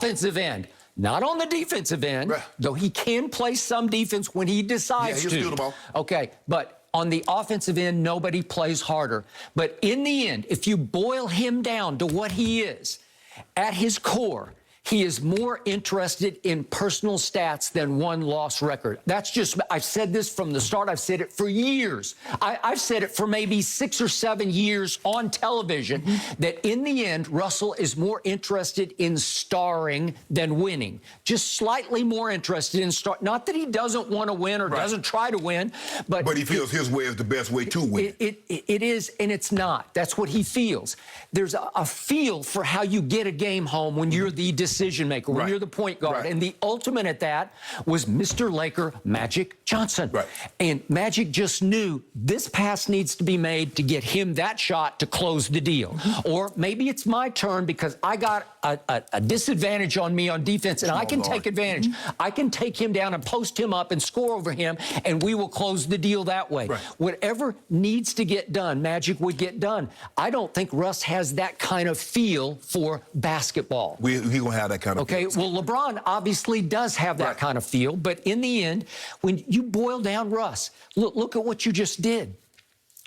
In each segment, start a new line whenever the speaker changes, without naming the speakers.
offensive end. Not on the defensive end,
Right.
though he can play some defense when he decides
he'll
to.
steal the ball.
Okay, but on the offensive end, nobody plays harder. But in the end, if you boil him down to what he is, at his core, he is more interested in personal stats than one-loss record. That's just, I've said this from the start. I've said it for years. I've said it for maybe 6 or 7 years on television, that in the end, Russell is more interested in starring than winning. Just slightly more interested in start. Not that he doesn't want to win or doesn't try to win, but
he feels his way is the best way to win.
It is, and it's not. That's what he feels. There's a feel for how you get a game home when you're the decision maker, when you're the point guard. And the ultimate at that was Mr. Laker Magic Johnson. And Magic just knew this pass needs to be made to get him that shot to close the deal. Or maybe it's my turn because I got a disadvantage on me on defense, and I can take advantage. I can take him down and post him up and score over him, and we will close the deal that way. Whatever needs to get done, Magic would get done. I don't think Russ has that kind of feel for basketball.
He gonna have that kind of
feel. Well, LeBron obviously does have that kind of feel, but in the end, when you boil down Russ, look at what you just did.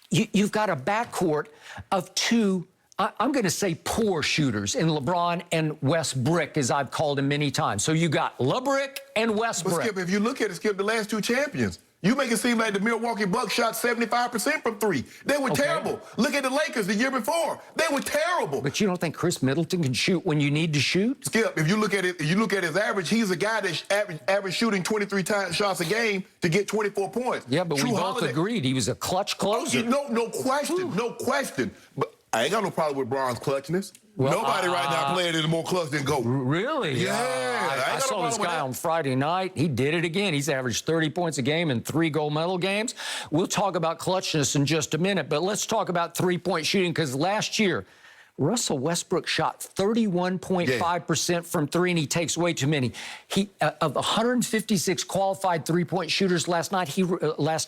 You've got a backcourt of two, I'm going to say poor shooters in LeBron and Westbrook, as I've called him many times. So you got LeBrick and Westbrook.
But Skip, if you look at it, Skip, the last two champions, you make it seem like the Milwaukee Bucks shot 75% from three. They were terrible. Look at the Lakers the year before. They were terrible.
But you don't think Chris Middleton can shoot when you need to shoot?
Skip, if you look at it, you look at his average, he's a guy that's average shooting 23 shots a game to get 24 points.
Yeah, but we both agreed he was a clutch closer.
No question, no question. But I ain't got no problem with Bron's clutchness. Well, nobody right now playing any more clutch than Goat.
Really?
Yeah.
I saw this guy on Friday night. He did it again. He's averaged 30 points a game in 3 gold medal games. We'll talk about clutchness in just a minute, but let's talk about three-point shooting, because last year, Russell Westbrook shot 31.5% from three, and he takes way too many. Of 156 qualified three-point shooters last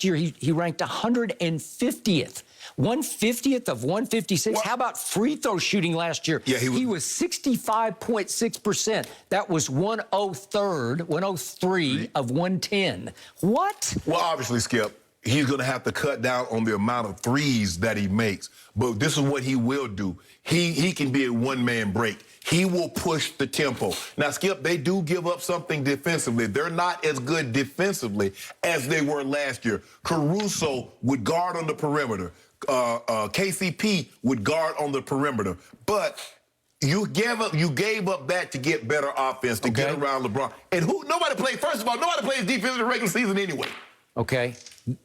year, he ranked 150th. 150th of 156. How about free throw shooting last year? Yeah, he was 65.6%. That was 103 of 110. What?
Well, obviously, Skip, he's going to have to cut down on the amount of threes that he makes. But this is what he will do. He can be a one-man break. He will push the tempo. Now, Skip, they do give up something defensively. They're not as good defensively as they were last year. Caruso would guard on the perimeter. KCP would guard on the perimeter. But you gave up that to get better offense, to get around LeBron. And nobody plays defense in the regular season anyway.
Okay.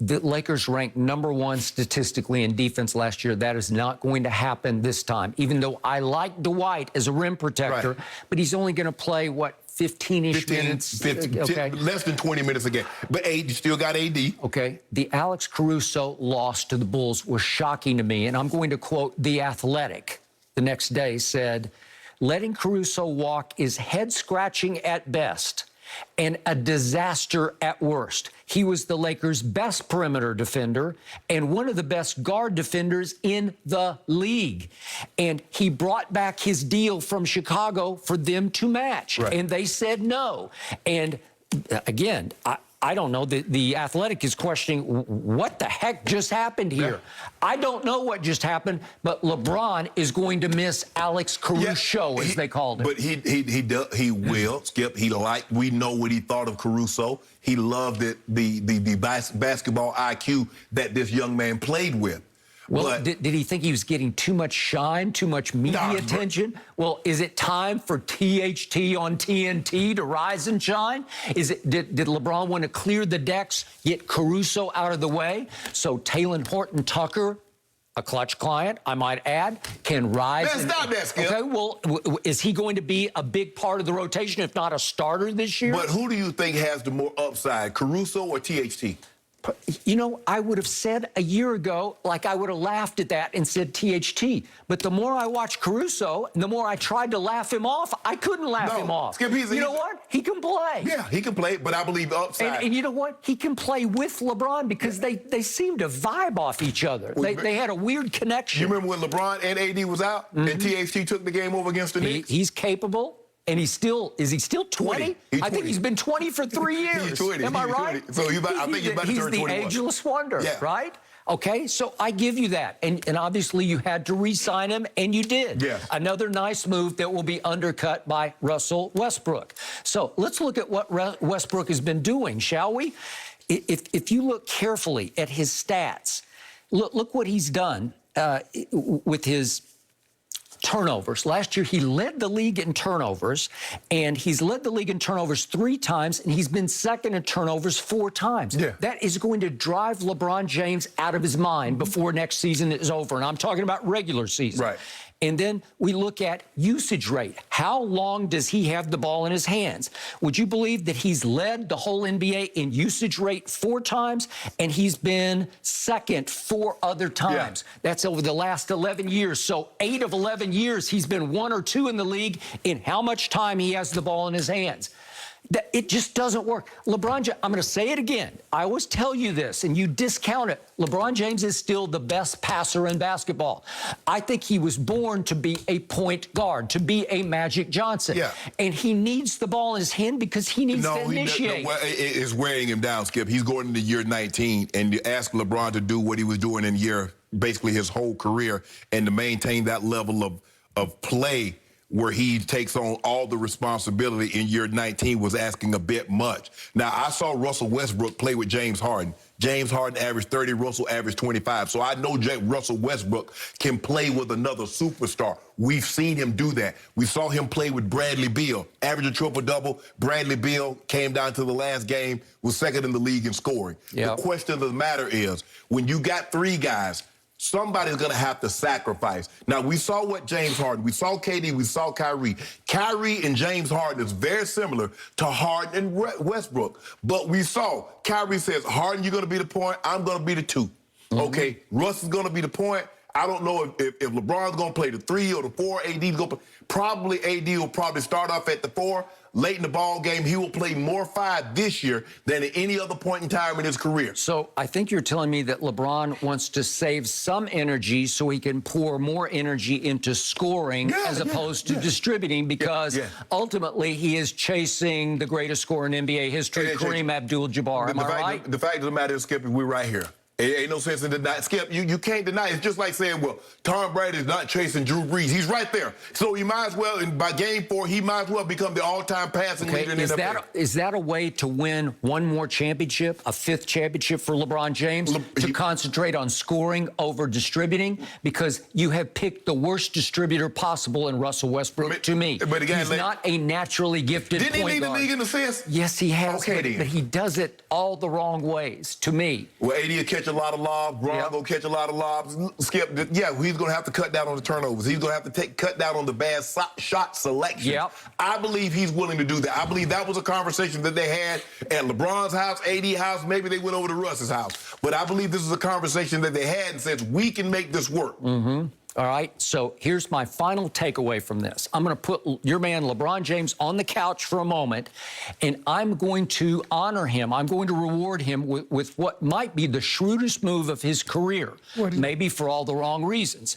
The Lakers ranked #1 statistically in defense last year. That is not going to happen this time, even though I like Dwight as a rim protector, but he's only going to play, what, 15-ish minutes?
Less than 20 minutes a game. But you still got AD.
Okay. The Alex Caruso loss to the Bulls was shocking to me, and I'm going to quote The Athletic the next day, said, letting Caruso walk is head-scratching at best and a disaster at worst. He was the Lakers' best perimeter defender and one of the best guard defenders in the league. And he brought back his deal from Chicago for them to match. And they said no. And again, I don't know. The Athletic is questioning what the heck just happened here. I don't know what just happened, but LeBron is going to miss Alex Caruso, as they called him.
But he will, Skip. We know what he thought of Caruso. He loved the basketball IQ that this young man played with.
Well, did he think he was getting too much shine, too much media attention? Well, is it time for THT on TNT to rise and shine? Did LeBron want to clear the decks, get Caruso out of the way, so Talen Horton-Tucker, a clutch client, I might add, can rise?
Let's stop that, Skip.
Okay, well, is he going to be a big part of the rotation, if not a starter this year?
But who do you think has the more upside, Caruso or THT?
You know, I would have said a year ago, like I would have laughed at that and said THT. But the more I watched Caruso, and the more I tried to laugh him off, I couldn't laugh him off.
Skip,
you know what? He can play.
Yeah, he can play, but I believe upside.
And you know what? He can play with LeBron because they seem to vibe off each other. They had a weird connection.
You remember when LeBron and AD was out and THT took the game over against the Knicks?
He's capable. and is he still 20?
He's
I think
20.
he's been 20 for 3 years.
He's 20.
Am I
He's
right?
20. So I think he's about to turn 21.
He's the ageless wonder,
Yeah.
right? Okay, so I give you that. And obviously you had to re-sign him, and you did.
Yes.
Another nice move that will be undercut by Russell Westbrook. So let's look at what Westbrook has been doing, shall we? If you look carefully at his stats, look what he's done with his turnovers. Last year, he led the league in turnovers, and he's led the league in turnovers 3 times, and he's been second in turnovers 4 times.
Yeah.
That is going to drive LeBron James out of his mind before next season is over, and I'm talking about regular season.
Right.
And then we look at usage rate. How long does he have the ball in his hands? Would you believe that he's led the whole NBA in usage rate 4 times, and he's been second 4 other times? Yeah. That's over the last 11 years. So 8 of 11 years, he's been 1 or 2 in the league in how much time he has the ball in his hands. It just doesn't work. LeBron James, I'm going to say it again. I always tell you this, and you discount it. LeBron James is still the best passer in basketball. I think he was born to be a point guard, to be a Magic Johnson.
Yeah.
And he needs the ball in his hand because he needs to initiate.
It's wearing him down, Skip. He's going into year 19, and you ask LeBron to do what he was doing in basically his whole career, and to maintain that level of play where he takes on all the responsibility in year 19 was asking a bit much. Now, I saw Russell Westbrook play with James Harden. James Harden averaged 30, Russell averaged 25. So I know Russell Westbrook can play with another superstar. We've seen him do that. We saw him play with Bradley Beal, average a triple-double. Bradley Beal came down to the last game, was second in the league in scoring.
Yep.
The question of the matter is, when you got 3 guys, somebody's going to have to sacrifice. Now, we saw what James Harden, we saw KD, we saw Kyrie. Kyrie and James Harden is very similar to Harden and Westbrook. But we saw Kyrie says, Harden, you're going to be the point, I'm going to be the 2. Mm-hmm. Okay, Russ is going to be the point. I don't know if LeBron's going to play the 3 or the 4. AD's going to play. Probably AD will probably start off at the 4. Late in the ball game, he will play more 5 this year than at any other point in time in his career.
So I think you're telling me that LeBron wants to save some energy so he can pour more energy into scoring as opposed to distributing, because ultimately he is chasing the greatest scorer in NBA history, Kareem Abdul-Jabbar. Am I right?
The fact of the matter is, Skip, we're right here. It ain't no sense in denying. Skip, you can't deny it. It's just like saying, well, Tom Brady is not chasing Drew Brees. He's right there. So he might as well, and by game 4, he might as well become the all-time passing leader in the NFL.
Is that a way to win one more championship, a 5th championship for LeBron James, to concentrate on scoring over distributing? Because you have picked the worst distributor possible in Russell Westbrook, to me.
But again,
he's not a naturally gifted point guard.
Didn't he lead the league in assists?
Yes, he has,
okay,
but he does it all the wrong ways, to me.
Well, AD will catch a lot of lobs. Bron will catch a lot of lobs. Skip, he's going to have to cut down on the turnovers. He's going to have to cut down on the bad shot selection.
Yep.
I believe he's willing to do that. I believe that was a conversation that they had at LeBron's house, AD house. Maybe they went over to Russ's house. But I believe this is a conversation that they had and said, we can make this work.
Mm-hmm. All right, so here's my final takeaway from this. I'm going to put your man LeBron James on the couch for a moment, and I'm going to honor him. I'm going to reward him with what might be the shrewdest move of his career, maybe for all the wrong reasons.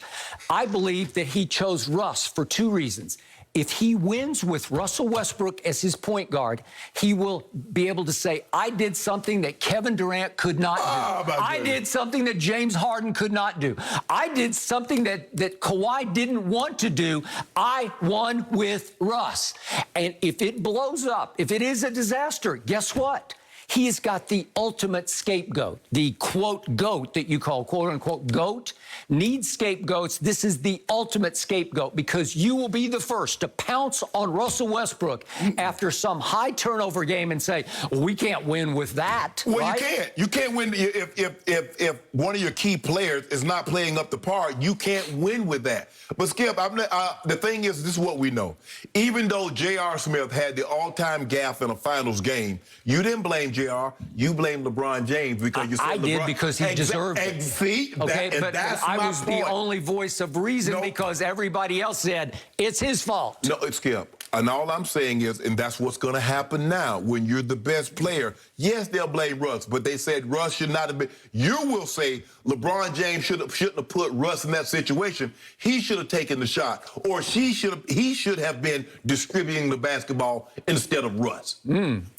I believe that he chose Russ for 2 reasons. If he wins with Russell Westbrook as his point guard, he will be able to say, I did something that Kevin Durant could not do. I did something that James Harden could not do. I did something that Kawhi didn't want to do. I won with Russ. And if it blows up, if it is a disaster, guess what? He has got the ultimate scapegoat, the quote goat that you call quote unquote goat, needs scapegoats. This is the ultimate scapegoat, because you will be the first to pounce on Russell Westbrook after some high turnover game and say, well, we can't win with that.
Well,
right?
you can't. You can't win if one of your key players is not playing up to par. You can't win with that. But Skip, the thing is, this is what we know. Even though J.R. Smith had the all-time gaffe in a finals game, you didn't blame J.R. You blamed LeBron James because you said
I did because he deserved it.
See,
but I was the only voice of reason because everybody else said it's his fault.
No, it's Skip. And all I'm saying is, and that's what's going to happen now, when you're the best player, yes, they'll blame Russ, but they said Russ should not have been. You will say LeBron James shouldn't have put Russ in that situation. He should have taken the shot, or he should have been distributing the basketball instead of Russ.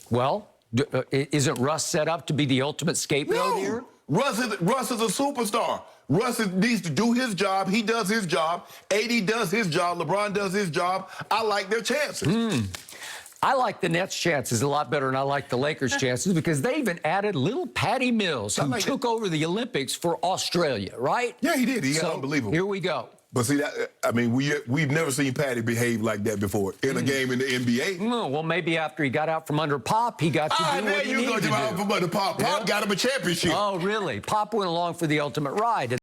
Well, isn't Russ set up to be the ultimate scapegoat here?
Russ is a superstar. Russ needs to do his job. He does his job. AD does his job. LeBron does his job. I like their chances.
I like the Nets' chances a lot better than I like the Lakers' chances because they even added little Patty Mills, who took over the Olympics for Australia, right?
Yeah, he did. He got unbelievable.
Here we go.
But see, I mean, we've never seen Patty behave like that before in a game in the NBA.
Well, maybe after he got out from under Pop, he got to do what he needed to do.
Pop got him a championship.
Oh, really? Pop went along for the ultimate ride.